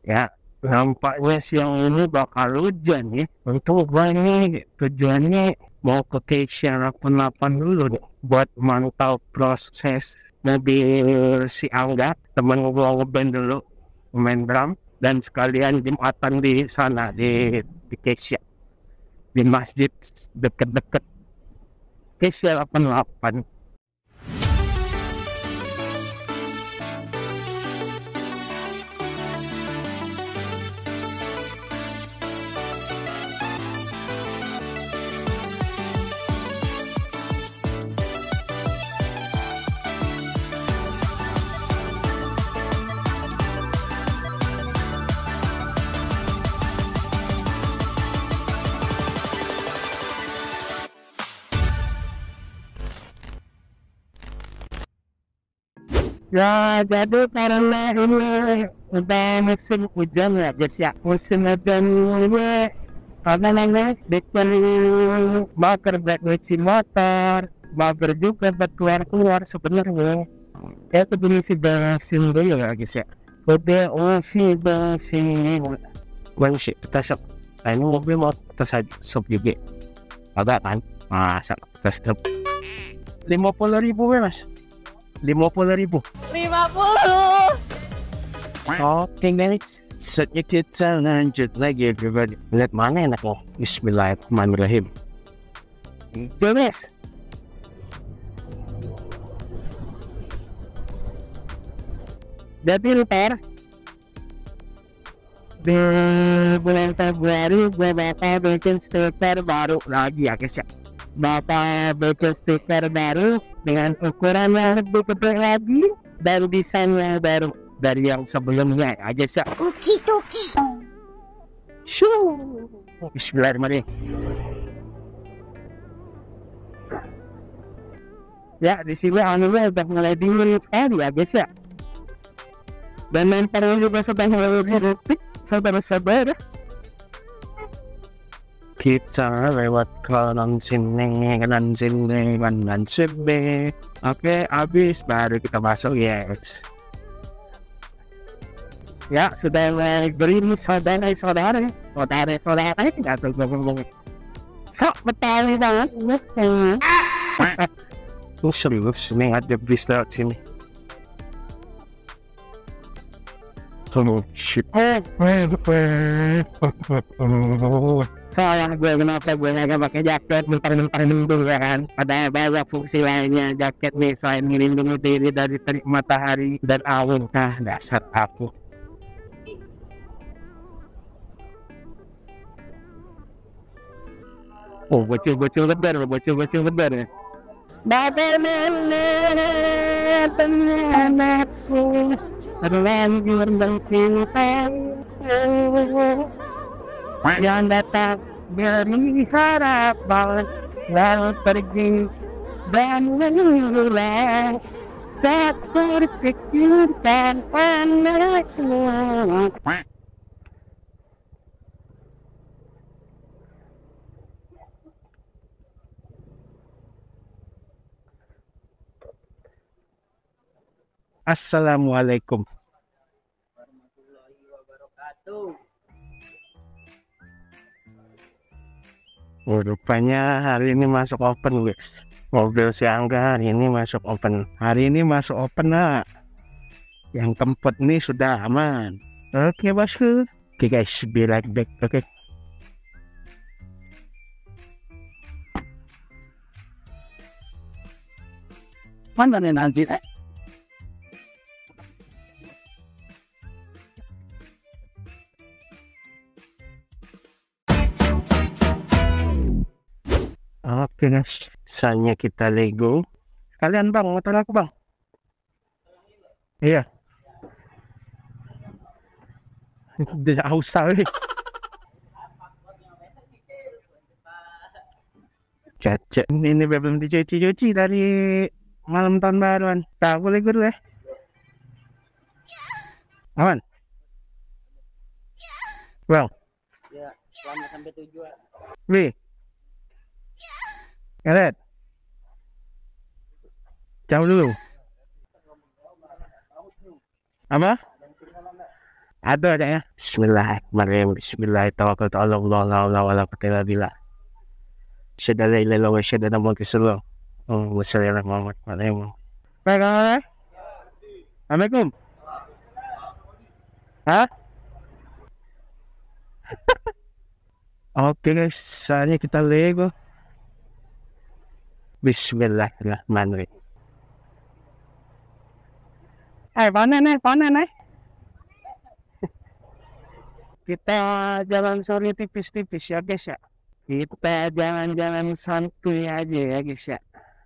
Ya, nampaknya siang ini bakal hujan ya. Untuk gue ini tujuannya mau ke Keisha 88 dulu nih, buat mantau proses mobil si Angga, temen gue ngeband dulu, main drum, dan sekalian jumatan di sana di Keisha, di masjid deket-deket Keisha 88. Ya, jadi karena ini udah musim hujan ya guys ya. Musim hujan ini karena namanya bikin mager buat cuci motor, mager juga buat keluar-keluar sebenarnya. Ya sebelum si bensin dulu ya guys ya. Udah si bensin. Bensin kita shop. Nah, ini mobil mau kita shop juga. Agak kan? Masa kita shop 50.000 mas. 50.000. 50. Oke guys, saatnya kita lanjut lagi everybody. Lihat mana enaknya. Bismillahirrahmanirrahim. Itu guys. Jadi ntar di bulan Februari gue bakal bikin stiker baru lagi ya guys ya. Bakal bikin stiker baru dengan ukuran yang lebih gede lagi dan desain yang baru dari yang sebelumnya aja sih. Oki toki. Shoo. Bismillahirrahmanirrahim. Ya di sini anunya udah mulai dingin sekali ya guys ya. Dan mentalnya juga sudah mulai berhenti. Sabar-sabar. Kita lewat kanan sini. Oke, habis baru kita masuk yes. Ya sudah beriris saudara nggak tuh ngomong sok Betawi banget tuh serius nih ada bis lewat sini. Oh shit. Soalnya gue kenapa gue nggak pakai jaket bentar dulu ya kan. Ada banyak fungsi lainnya jaket nih selain melindungi diri dari terik matahari dan angin. Nah dasar aku. Oh bocil bentar ya. Bagaimana terlanjur mencintai yang datang beri harapan lalu pergi dan mengulang tak berpikirkan anakmu. Assalamualaikum Warahmatullahi wabarakatuh. Oh, rupanya hari ini masuk open guys. Mobil si Angga hari ini masuk open. Hari ini masuk open nak. Yang tempat ini sudah aman. Oke bosku. Oke guys, be right back. Oke. Mana nih nanti? Oke guys, saatnya kita Lego. Kalian bang, motor aku bang. Iya. Udah ausal nih. Caca, ini belum dicuci dari malam tahun baruan. Tak boleh gue dulu ya. Aman? Well. Ya, selamat sampai tujuan. Wih. Kalian. Jauh dulu. Apa? Ada ya. Bismillahirrahmanirrahim. Bismillahirrahmanirrahim. Syada la ilaha illallah wa syada anna Muhammadan rasulullah. Bismillahirrahmanirrahim. Baik. Assalamualaikum. Hah? Oke guys, saatnya kita Lego. Bismillahirrahmanirrahim. Panen nih. Kita jalan sore tipis-tipis ya guys ya. Kita jalan-jalan santuy aja ya guys ya.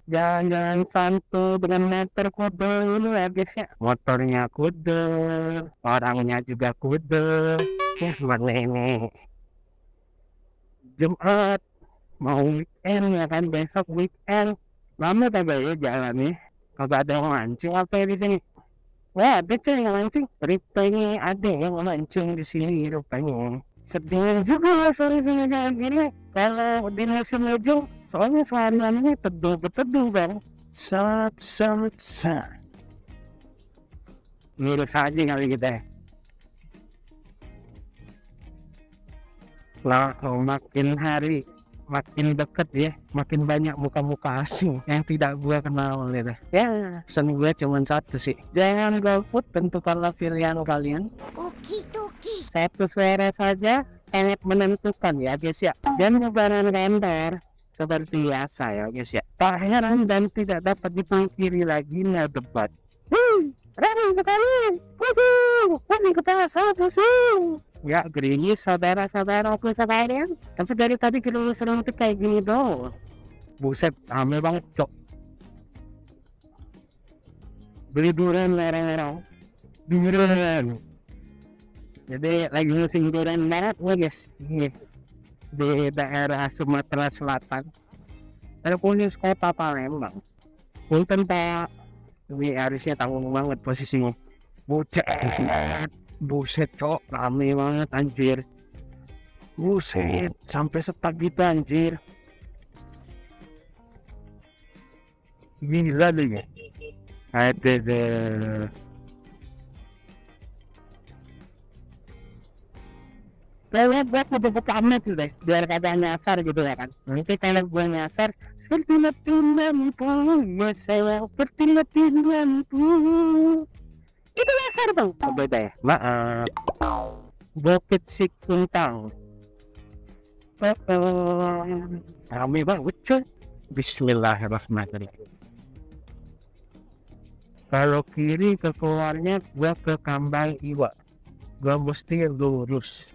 Jalan-jalan santuy dengan meter kuda ini ya guys ya. Motornya kuda, orangnya juga kuda. Ya mana ini? Jumat, mau weekend ya kan, besok weekend. Lama kagak ya jalan nih. Kagak ada mancing apa ya di sini? Wah, betul yang mancing. Rupanya ada yang mancing di sini rupanya. Sedih juga sore-sore kayak gini. Kalau di nasi ujung, soalnya seharian ini teduh bang. Sat. Ngurus aja kali kita. Lah, makin hari makin deket ya, makin banyak muka-muka asing yang tidak gua kenal gitu. Ya, pesan gue cuma satu sih. Jangan golput, tentukanlah pilihan kalian. Oki-doki. Satu suara saja sangat menentukan ya guys ya. Dan lebaran render seperti biasa ya guys ya. Tak heran dan tidak dapat dipungkiri lagi debat. Ramai sekali. Masih kepala saya pusing. Ya, gerimis saudara-saudaraku sekalian. Tapi dari tadi kita sering kayak gini doang. Buset, rame banget cok. Beli durian lereng-lereng. Durian. Jadi lagi musim durian banget gue guys. Di daerah Sumatera Selatan. Ada Punis Kota Palembang. Punten Pak. Ini harusnya tanggung banget posisinya. Buset cok, rame banget anjir. Buset, sampai setak gitu anjir. Gila deh. Ada deh. Lewat buat buka amat tuh deh, biar kata nyasar gitu ya kan. Nanti kalau gue nyasar, seperti lampu, saya seperti lampu. Itu dasar bang. Beda ya. Maaf. Bukit Sikuntang. Rame banget cuy. Bismillahirrahmanirrahim. Kalau kiri ke keluarnya gua ke Kambang Iwa. Gua mesti lurus.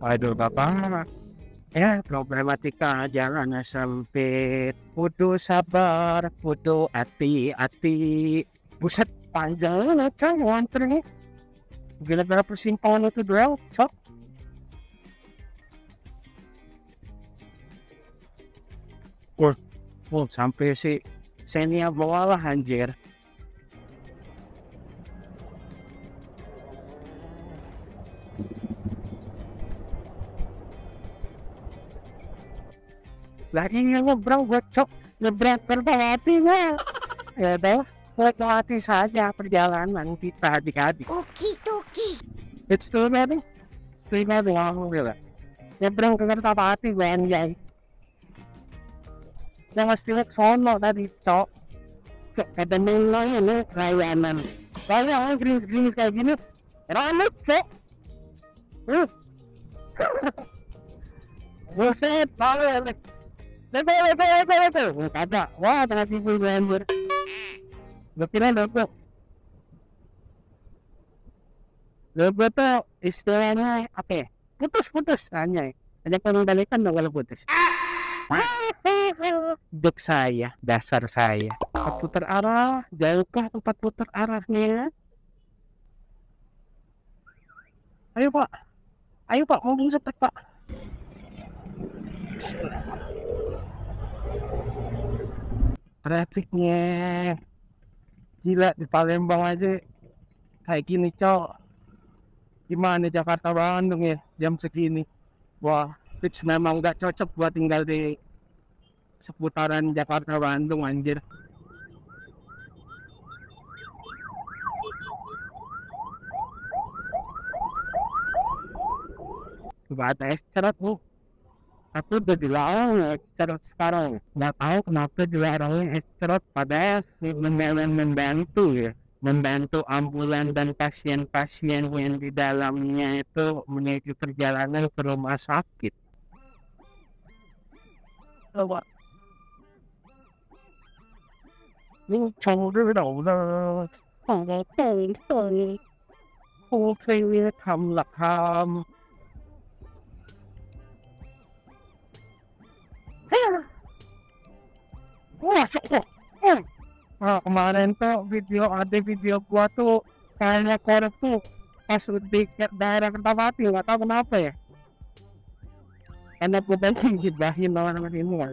Aduh bapak. Ya, problematika jalan sempit. Kudu sabar, kudu hati-hati. Buset, panjang banget coy, nganternya. Gila-gila persimpangan itu doang, cok. Sampai si Xenia bawa lah anjir. Lagi nyebrang gue cok, nyebrang hati gue. Ya udah, hati saja perjalanan kita adik-adik. Oki-doki. It's too many alhamdulillah. Nyebrang ke kereta hati gue anjay. Yang mesti lihat sono tadi cok. Cok, ada nilai ini layanan. Kalau yang gerimis kayak gini, rame cok. Buset, rame. Lepas. Kata, wah tengah tipu gue anjir. Gue kira Lebet tuh istilahnya apa ya? Putus anjay. Ada pengendalikan dong kalau putus. Duk saya, dasar saya. Tempat putar arah, jauhkah tempat putar arahnya? Ayo pak, mobil setek pak. Trafiknya gila di Palembang aja kayak gini cok. Gimana Jakarta Bandung ya jam segini? Wah, itu memang gak cocok buat tinggal di seputaran Jakarta Bandung anjir. Gak ada es cerat bu. Aku udah dilarang es cerat sekarang. Nggak tahu kenapa dilarang es cerat, padahal membantu ya. Membantu ambulan dan pasien-pasien yang di dalamnya itu menuju perjalanan ke rumah sakit. Coba. Ini cowok đâu rồi. Cô thấy thầm lạc hàm. Kemarin tuh ada video gua tuh kayaknya korek tuh pas di daerah Kertapati, nggak tahu kenapa ya. Karena gue pengen gibahin orang semua.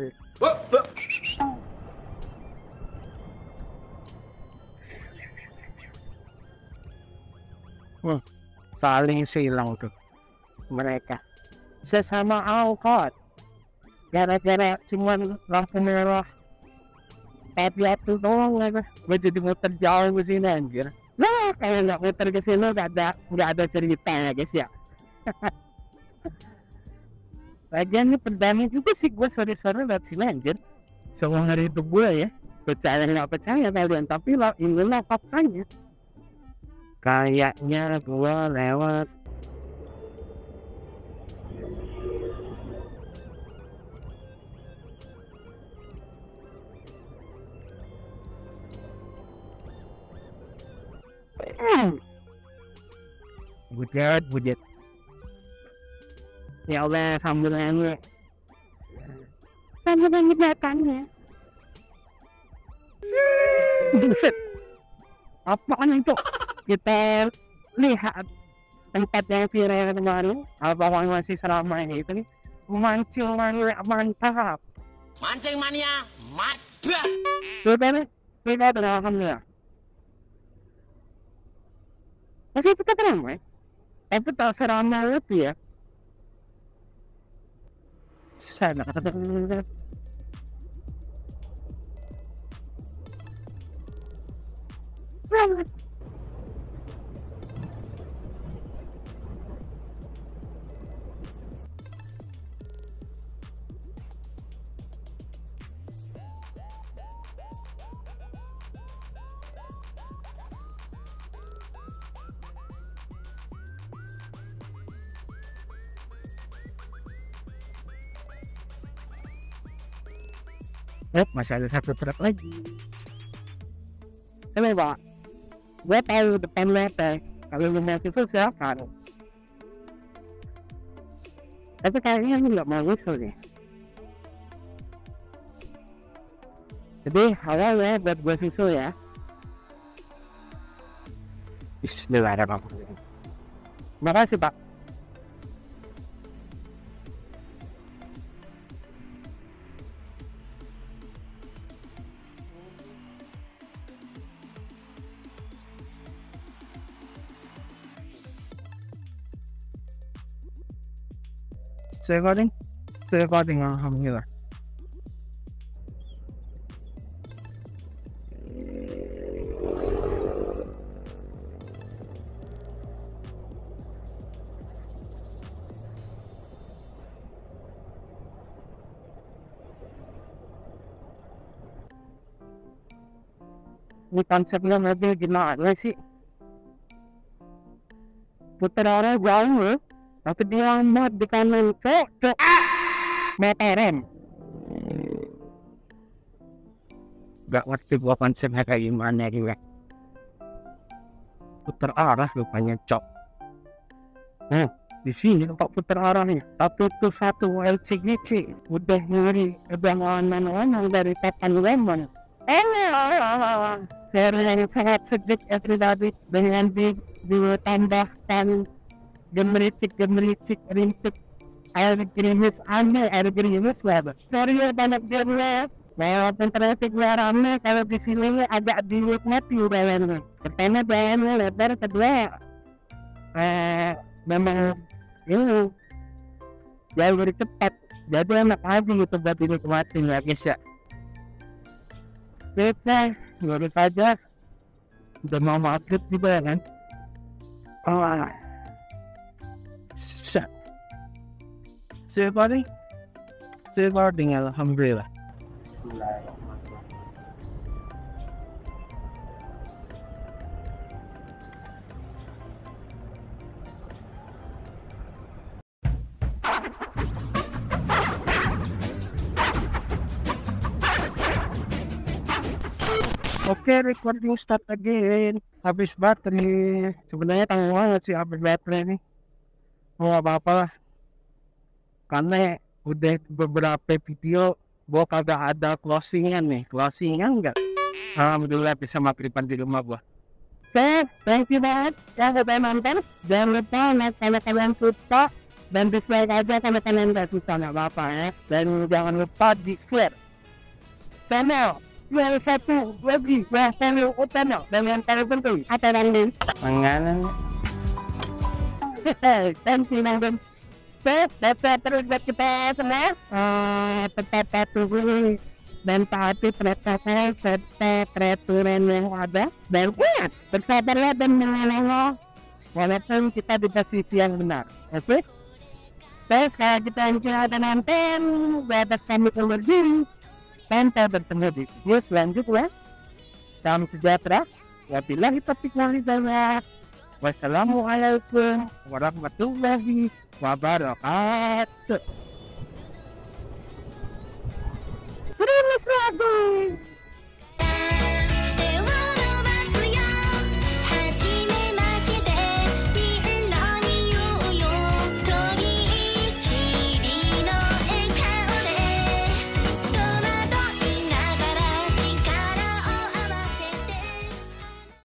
Saling silang tuh mereka sesama angkot gara-gara cuman lampu merah lihat tuh doang lah gue jadi muter jauh ke sini anjir. Nah kayak nggak muter ke sini nggak ada ceritanya guys ya. Lagian ini pendami juga sih gue sore-sore lihat sini anjir. Semua hari itu gue ya percaya nggak percaya kalian, tapi lah inilah faktanya. Kayaknya gue lewat bujet. Ya Allah, sambulannya sambulan belakangnya. Buset, apaan itu? Kita lihat tempat yang viral kemarin, apakah masih seramai itu nih? Mancing mania mantap. Mancing mania mantap. Sudah kita alhamdulillah. Masih tetap ramai, tapi tak seramai itu ya. Sana. Masih ada satu truk lagi. Tapi pak, gue tahu depan mata kalau lu masih silakan. Tapi kayaknya lu nggak mau usul deh. Jadi awalnya buat gue susul ya. Bismillahirrahmanirrahim. Makasih pak. Recording alhamdulillah. Ini konsepnya mobil gimana sih? Putar arah jauh, tapi dia amat di kanan cok meteran. Gak ngerti gua konsepnya kayak gimana juga. Putar arah rupanya cok. Di sini tempat putar arah nih. Tapi itu satu LCGC udah nyari kebanganan dari Tapan Lemon. Serial yang sangat sedikit tadi dengan ditambahkan gemericik rintik air gerimis lah. Serial banyak dia walaupun traffic ramai, kalau di sini agak dinikmati jalannya. Pertama jalannya lebar, kedua memang ini jauh lebih cepat. Jadi enak aja gitu buat dinikmatin ya guys ya. Oke, baru saja udah mau maghrib juga ya kan. Set. Still recording, alhamdulillah. Oke, recording start again. Habis baterai. Sebenarnya tanggung banget sih habis baterai nih. Oh, nggak apa-apa lah. Karena udah beberapa video gua kagak ada closingan nih. Closingan enggak? Alhamdulillah bisa magriban di rumah gua. Oke, thank you banget yang udah nonton. Jangan lupa like kalian suka dan dislike aja kalau kalian nggak suka, nggak apa-apa ya. Dan jangan lupa di share channel. Dua satu lagi, channel utama dan yang paling penting ada nanti. Menganan. Thank you nonton. Tetap terus buat kita semua. Tetap patuhi dan taati protokol serta peraturan yang ada. Dan ingat, bersabarlah dan mengenal walaupun kita di posisi yang benar. Oke? Sekarang kita ada nonton di atas kami keluar diri. Sampai bertemu di video selanjutnya. Salam sejahtera. Wabillahi taufiq wal hidayah. Wassalamualaikum warahmatullahi wabarakatuh. Terus lagi.